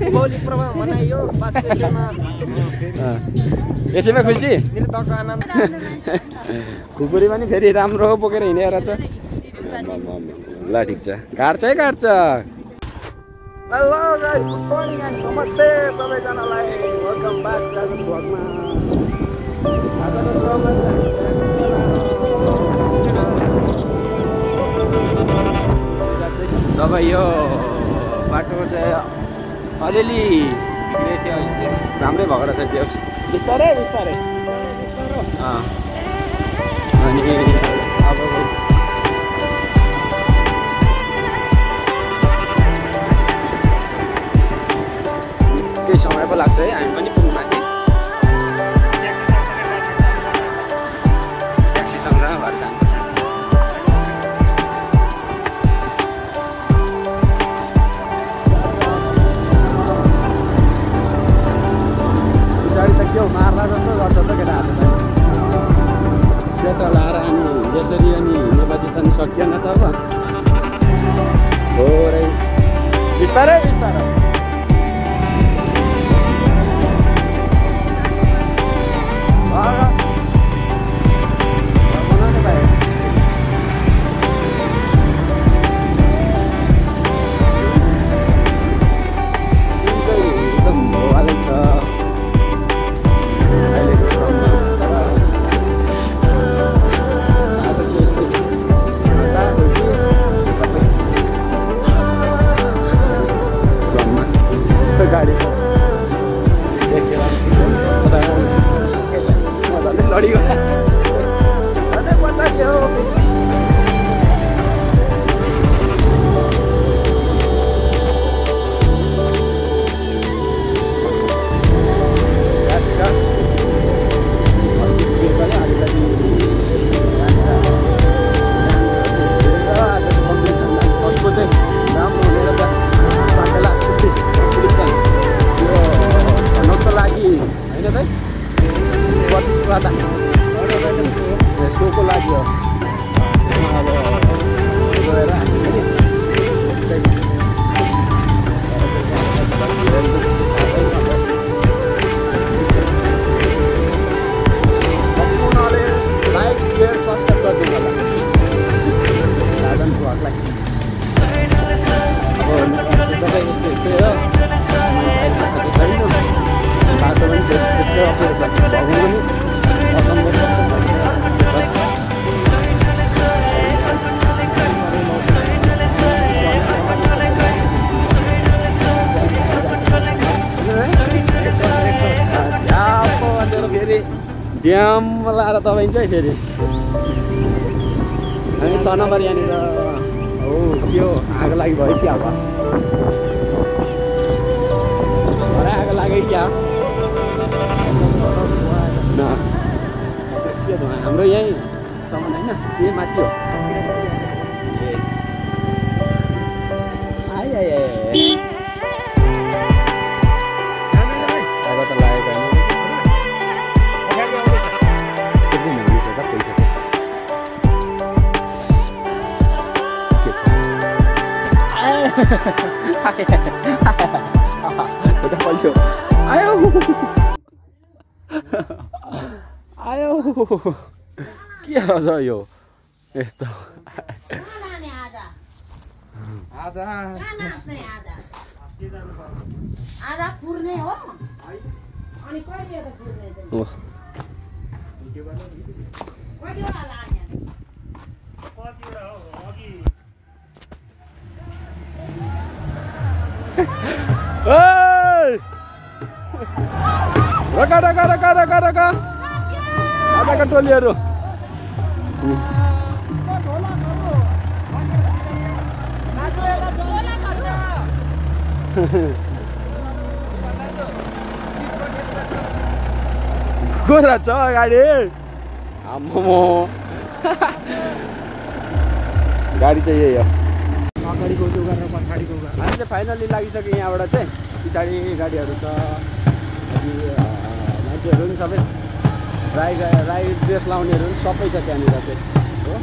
दीपावली पर्व मनाइयो बस यसैमा खुसी निर्धक्क आनन्द खुकुरी पनि फेरि राम्रो बोकेर हिँडेर छ ल ठिक छ काट्छ है काट्छ hello guys good morning and नमस्ते सबैजनालाई वेलकम ब्याक टु आवर भ्लगमा आजको भ्लगमा जब यो बाटो चाहिँ अलिअलि बिग्रेको थियो अहिले चाहिँ राम्रै भएको रहेछ त्यो बिस्तारै बिस्तारै अनि अब केही समय पो लाग्छ है हामी पनि पुग्नु माथि ट्याक्सी सँगसँगै भएर जान्छ पछाडि त के हो मार्ला जस्तो गर्छ त केटाहरूले सेटल आएर अनि यसरी अनि हिँडेपछि त सकिएन त अब थोरै बिस्तारै बिस्तारै सोको लागि हो लाइक शेयर सब्सक्राइब गरिदिनु होला दादाको हकलाई बाटो पनि त्यस्तै फेरि ड्याम लाएर तपाईँ चाहिँ फेरि हामी 6 नम्बर यहाँनिर हो के हो आगो लागि भयो क्या अब आगो लाग्यो क्या न हाम्रो यहीँ सामान होइन के माथि हो आइ आइ आगो त लागेको होइन आयो आयो के छ यो यस्तो रका रका रका रका रका आजका टोलीहरू गोरा छ गाडी आम्मो गाडी चाहिँ यही हो अगाडिको त्यो गरेर पछाडिको गरेर हामी चाहिँ फाइनली लागिसक्यो यहाँबाट चाहिँ पछाडि गाडीहरू छ मान्छेहरू पनि सबै राई ड्रेस लाउनेहरू पनि सबै छ त्यहाँनिर चाहिँ हो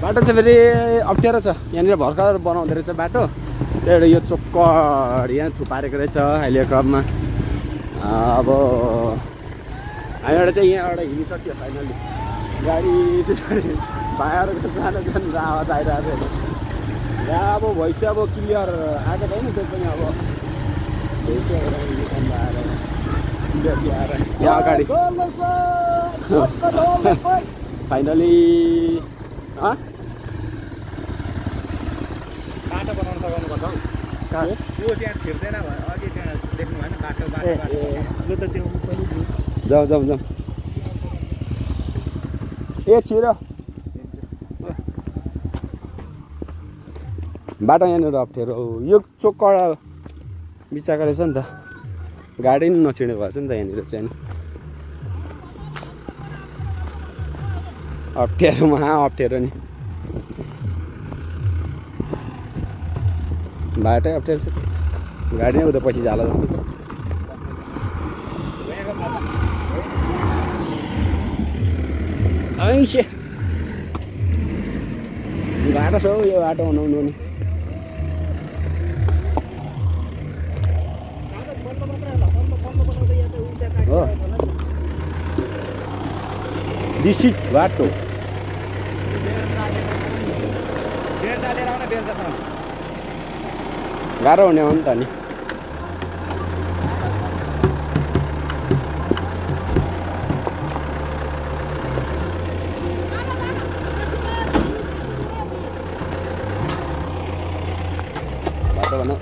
बाटो चाहिँ फेरि अप्ठ्यारो छ यहाँनिर भर्खर बनाउँदो रहेछ बाटो त्यही यो चोक्कड यहाँ थुपारेको रहेछ अहिले क्रममा। अब हामीबाट चाहिँ यहाँबाट हिँडिसक्यो फाइनली। गाडी त्यसरी भाइहरूको सानो सानो आवाज आइरहेको छ। यहाँ अब भोइस चाहिँ अब क्लियर आएको छैन, त्यो पनि अब भोइस आएर यहाँ अगाडि फाइनली बाटो बनाउन सघाउनुपर्छ हौ। त्यो त्यहाँ छिर्दैन भयो, अघि त्यहाँ देख्नु भएन बाटो लु त त्यो जाउँ जाउँ जाउँ। ए छिरो बाटो यहाँनिर अप्ठ्यारो। यो चोककडा बिचाएको रहेछ नि त, गाडी पनि नछिड्ने भएछ नि त यहाँनिर चाहिँ। अप्ठ्यारो महा अप्ठ्यारो नि, बाटै अप्ठ्यारो छ, गाडी नै उता पछि जाला जस्तो छ। ऐसे गाह्रो छ हौ यो बाटो बनाउनु नि। हो डिसिट बाटो गाह्रो हुने हो नि त नि। बाटो भनौँ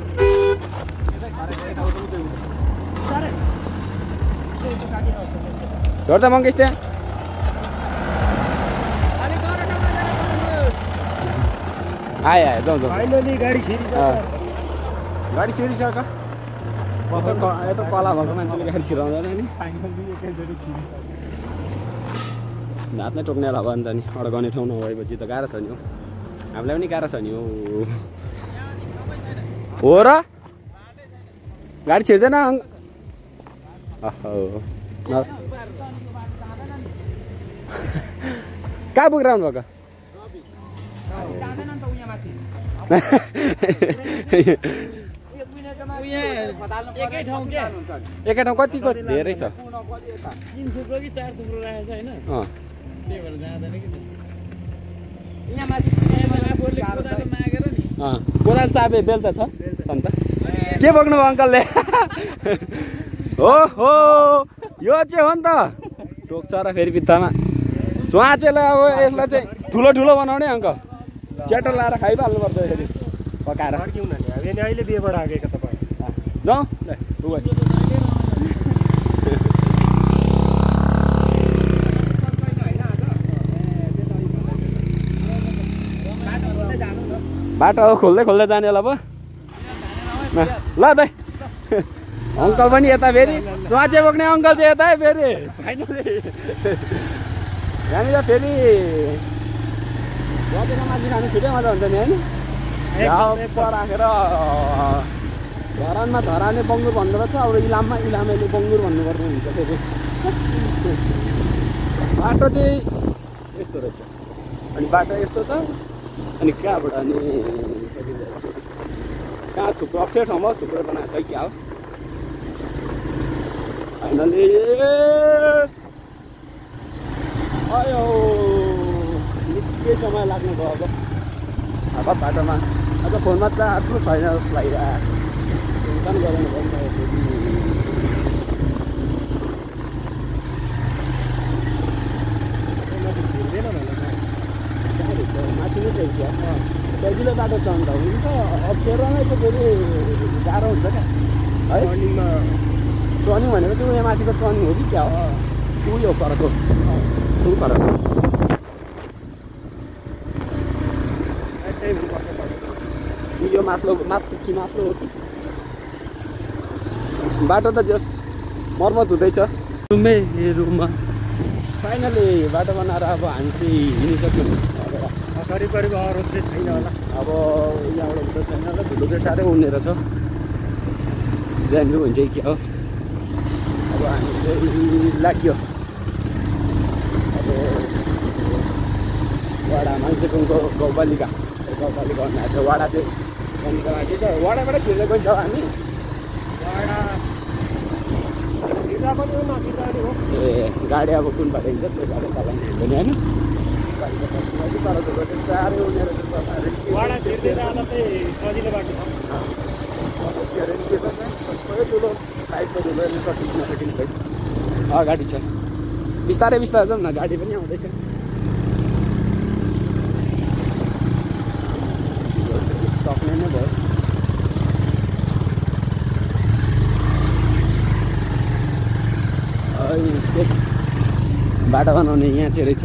छोड्दा मङ्गेस त्यहाँ आयो आयो जाउँ जाउँ। फाइनली गाडी छिरिसक्यो। गाडी छिरिसक्यो। यता कला भएको मान्छेले गाडी छिराउँदैन नि, हात नै टोक्ने होला भयो नि त नि। अड्काउने ठाउँ नभएपछि त गाह्रो छ नि हौ, हामीलाई पनि गाह्रो छ नि हो र। गाडी छिर्दैन कहाँ पुगेर आउनु भएको? एकै ठाउँ कतिको धेरै छ? 3 थुप्रो कि 4 थुप्रो राखेको छ होइन, त्यही भएर जाँदैन कि। यहाँ माथि कोदालो मागेर नि, कोदाल चाबे बेल्चा छ अन्त के बोक्नु भयो अङ्कलले? हो हो यो चाहिँ हो नि त टोक्छ र फेरि बित्तामा च्वाचेलाई। अब यसलाई चाहिँ ठुलो ठुलो बनाउने अङ्कल, च्याटर लाएर खाइहाल्नुपर्छ यसरी पकाएर। अहिले बिहेबाट आएको तपाईँ जाउँ बाटो खोल्दै खोल्दै जाने होला पो ल दाइ। अङ्कल पनि यता फेरि च्वाचे बोक्ने अङ्कल चाहिँ यता है फेरि फाइनली यहाँनिर फेरि च्वाचेको माथि खानु छिटै मजा हुन्छ नि होइन। राखेर धरानमा धराने बङ्गुर भन्नु रहेछ, अब इलाममा इलामेले बङ्गुर भन्नुपर्ने हुन्छ फेरि। बाटो चाहिँ यस्तो रहेछ, अनि बाटो यस्तो छ, अनि कहाँबाट अनि कहाँ थुप्रो अप्ठ्यारो ठाउँमा थुप्रो बनाएको छ क्या हो। फाइनली आयो, निकै समय लाग्ने भयो अब बाटोमा। अब फोनमा चार्ज पो छैन जस्तो लागिरहेको, टेन्सन गराउनु पर्छ। माथि नै थियो क्या, सजिलो बाटो छ अन्त हुन्छ। अप्ठ्यारोमै त फेरि गाह्रो हुन्छ क्या है। टर्निङ भनेपछि उयो माथिको टर्निङ हो कि क्या हो? उयो फरक हो, फरक हो। यो मास्लो कि मास्लो हो कि बाटो त जस मर्मत हुँदैछ मेरोमा। फाइनली बाटो बनाएर अब हामी चाहिँ हिँडिसक्यौँ। करिब करिब अरू चाहिँ छैन होला। अब यहाँबाट हुँदै छैन र धुलो चाहिँ साह्रै उड्नेर छ, बिहान हुन्छ कि क्या हो। अब हामी चाहिँ लाग्यो अब वाडा मान्छेको गाउँपालिका भन्ने छ। वाडा चाहिँ भन्नुको लागि त वडाबाट छिर्दै गइन्छौँ हामी ए गाडी अब कुन बाटो हिँड्छ त्यो बाटो चलाउने हुँदैन होइन साह्रै उनीहरू ठुलो साइडमा ढुलो सकिन्छ नसकिन्छ खै अगाडि छ बिस्तारै बिस्तारै जाउँ न गाडी पनि आउँदैछ सक्ने नै भयो बाटो बनाउने यहाँ चाहिँ रहेछ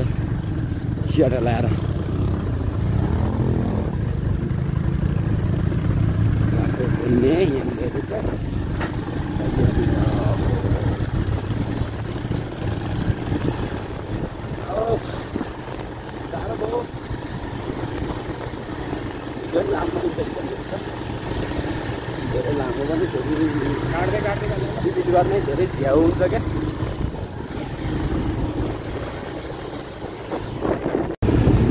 चियाटा लगाएर बाटो घुम्ने यहाँनिर रहेछ साह्रो भयो धेरै लामो धेरै लामो पनि काट्दै काट्दै भिजिट गर्नै धेरै झ्याउ हुन्छ क्या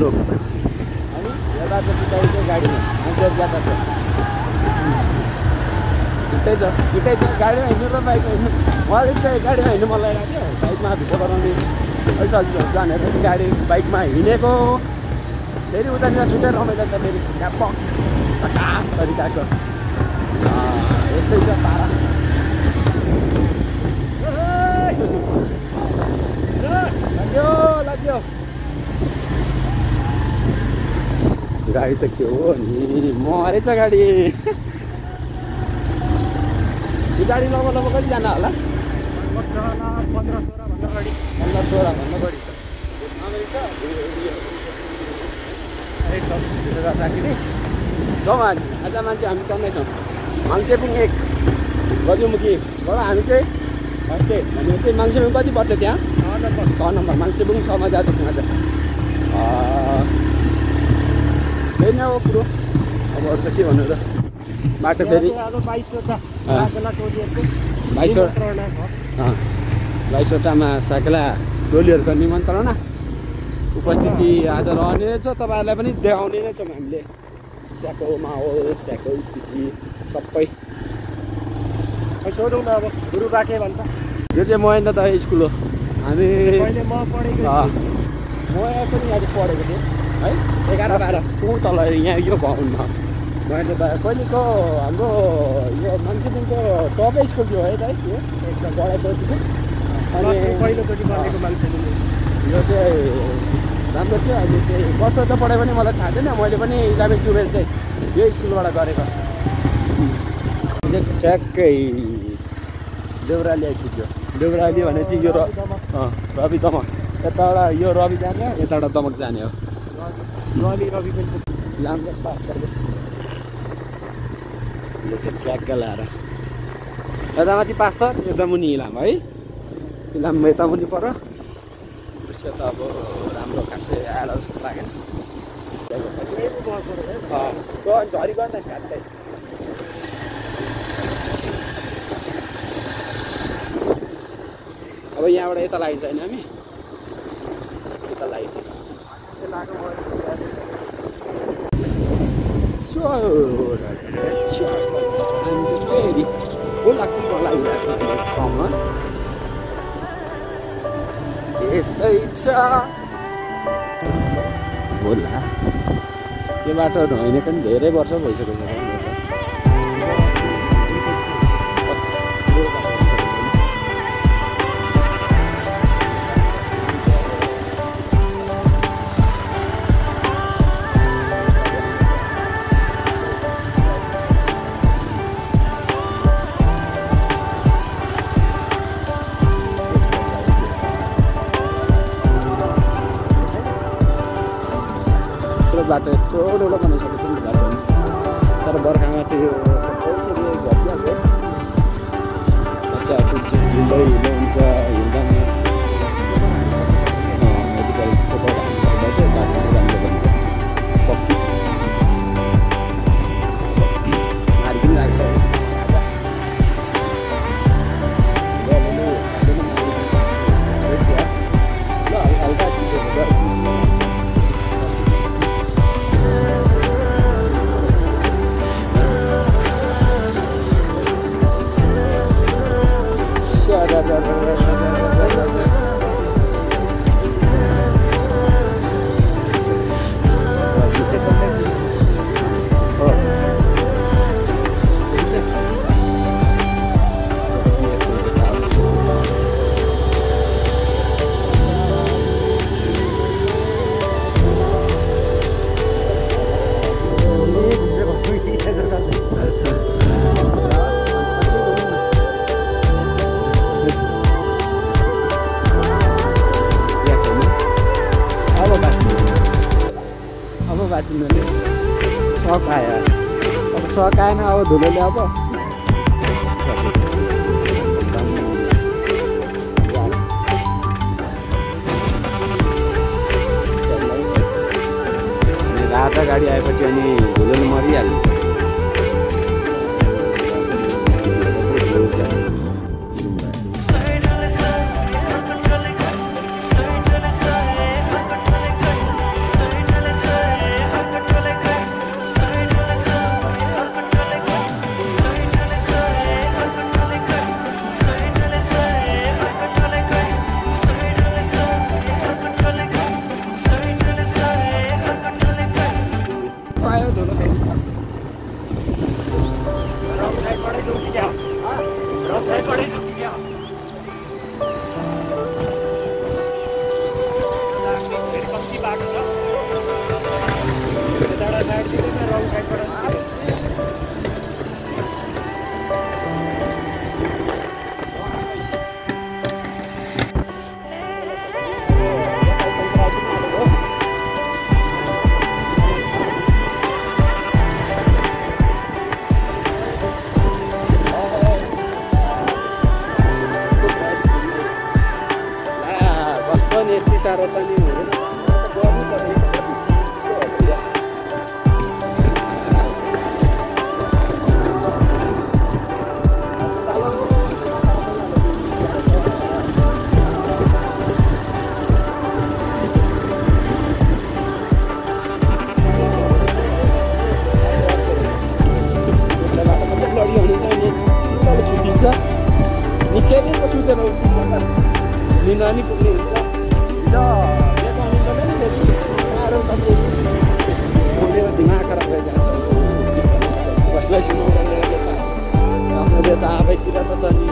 लोक अनि यता चाहिँ पछाडि चाहिँ गाडीमा मान्छेहरू ज्यादा छ छुट्टै छ गाडीमा हिँड्नु र बाइकमा हिँड्नु उहाँले चाहिँ गाडीमा हिँड्नु मन लागिरहेको थियो बाइकमा भित्र बनाउने अलिक सजिलो हुन्छ भनेर चाहिँ गाडी बाइकमा हिँडेको फेरि उतानिर छुट्टै रमाइलो छ फेरि ट्याप्प खास तरिकाको यस्तै छ पारा लाग्यो गाडी त के हो नि मरेछ गाडी पछाडि लगभग कतिजना होला 15-16 भन्दा बढी छ जाउँ आज मान्छे हामी कमै छौँ माङ्सेबुङ 1 गजुमुखीबाट हामी चाहिँ भने चाहिँ माङ्सेबुङ कति पर्छ त्यहाँ 6 नम्बर माङ्सेबुङ 6मा जाँदैछौँ आज फेरि नै हो कुरो अब अरू त के भन्नु त बाटो फेरि 22वटामा साकेला टोलीहरूको निमन्त्रणा उपस्थिति आज रहने रहेछ तपाईँहरूलाई पनि देखाउने नै छौँ हामीले त्यहाँको माहौल त्यहाँको स्थिति सबै सोधौँ न अब गुरु बाके भन्छ यो चाहिँ महेन्द्र दाइ स्कुल हो हामी म पढेको म पनि यहाँ पढेको थिएँ है 11-12 तल यहाँ यो भवनमा महेन्द्र दाइ पहिलेको हाम्रो यो मान्छेदेखिको टपै स्कुल थियो है दाइ यो एकदम बढाइको थियो अनि पहिलोचोटि बनेको मान्छे यो चाहिँ राम्रो थियो अहिले चाहिँ कस्तो छ पढाइ पनि मलाई थाहा छैन मैले पनि 11-12 चाहिँ यो स्कुलबाट गरेको ठ्याक्कै देउराली आइपुग्यो देउराली भने चाहिँ यो रवि दमक यताबाट यो रवि जाने हो यताबाट दमक जाने हो रवि पनि लाम्रो पास गर्नुहोस् यो चाहिँ ट्याक्क लाएर यता माथि पास त यता मुनि इलाम है इलाम यता मुनि पर दृश्य त अब राम्रो खासै आएर जस्तो लागेन झरी गर्न खासै अब यहाँबाट यता लागिन्छ होइन हामी यता लागिन्छ यस्तै छ होला त्यो बाटो होइन पनि धेरै वर्ष भइसक्यो बाटो यत्रो ठुलो बनाइसकेको छ नि बाटो तर बर्खामा चाहिँ यो घटिहाल्छ हिँड्दै हुन्छ हिँड्दैन सकायो अब सकाएन अब धुलोले अब राता गाडी आएपछि अनि धुलोले मरिहाल्छ साह्रो त नि सुतिन्छ निकै नै सुतेर उठ्नुहुन्छ नानी पुग्ने हुन्छ दिमाग खराब भइजान्छ कसलाई सुनाउँदैन आफ्नो त आफैतिर त छ नि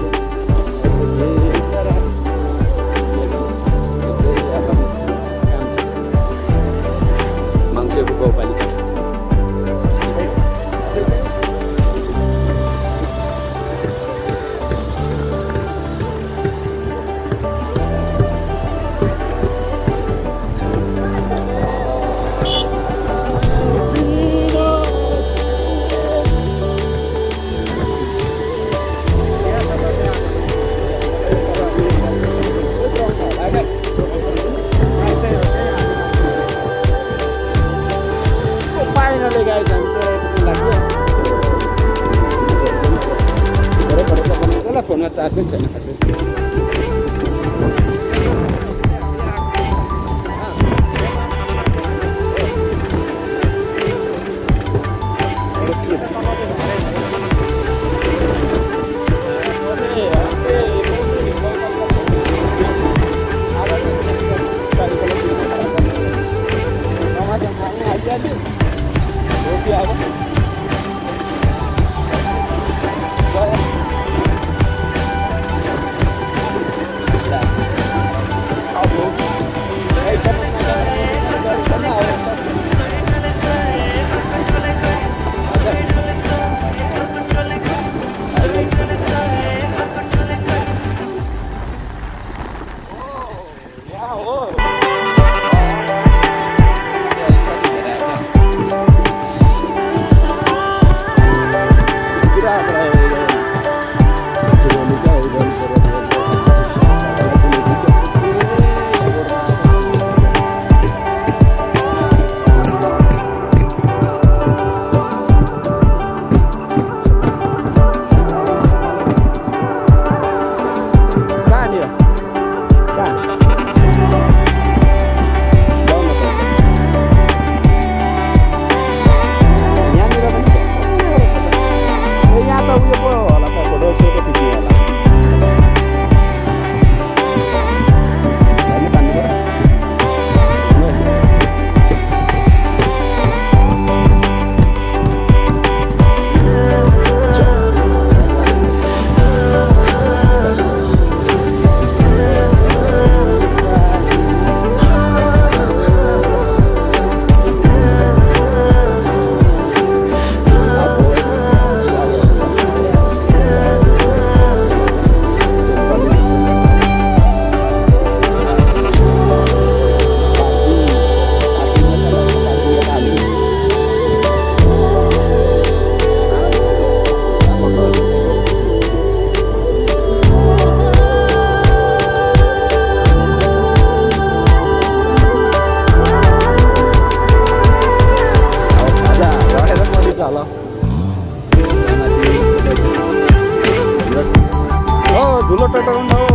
मान्छेको गाउँपालिका फोनमा चार्ज पनि छैन कसै टोटो